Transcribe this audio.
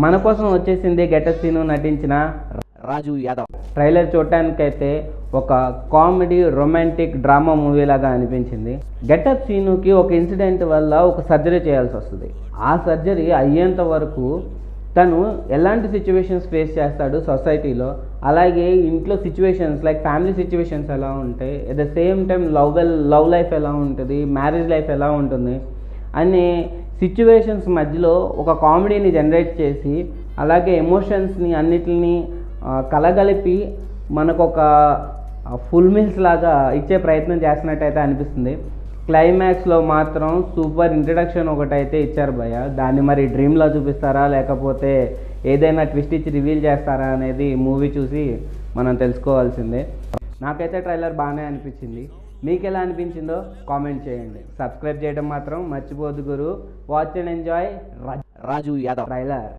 మన కోసం వచ్చేసింది గెటప్ సీను నటించిన రాజు యాదవ్. ట్రైలర్ చూడటానికైతే ఒక కామెడీ రొమాంటిక్ డ్రామా మూవీ లాగా అనిపించింది. గెటప్ సీనుకి ఒక ఇన్సిడెంట్ వల్ల ఒక సర్జరీ చేయాల్సి వస్తుంది. ఆ సర్జరీ అయ్యేంత వరకు తను ఎలాంటి సిచ్యువేషన్స్ ఫేస్ చేస్తాడు సొసైటీలో, అలాగే ఇంట్లో సిచ్యువేషన్స్ లైక్ ఫ్యామిలీ సిచ్యువేషన్స్ ఎలా ఉంటాయి, at the same time love life ఎలా ఉంటుంది, మ్యారేజ్ లైఫ్ ఎలా ఉంటుంది అనే సిచ్యువేషన్స్ మధ్యలో ఒక కామెడీని జనరేట్ చేసి, అలాగే ఎమోషన్స్ని అన్నిటిని కలగలిపి మనకు ఒక ఫుల్ మీల్స్ లాగా ఇచ్చే ప్రయత్నం చేస్తున్నట్టయితే అనిపిస్తుంది. క్లైమాక్స్లో మాత్రం సూపర్ ఇంట్రడక్షన్ ఒకటైతే ఇచ్చారు భయ్య. దాన్ని మరి డ్రీమ్లో చూపిస్తారా లేకపోతే ఏదైనా ట్విస్ట్ ఇచ్చి రివీల్ చేస్తారా అనేది మూవీ చూసి మనం తెలుసుకోవాల్సిందే. నాకైతే ట్రైలర్ బాగానే అనిపించింది. మీకు ఎలా అనిపించిందో కామెంట్ చేయండి. సబ్స్క్రైబ్ చేయడం మాత్రం మర్చిపోద్దు గురు. Watch and enjoy Raju Yadav trailer.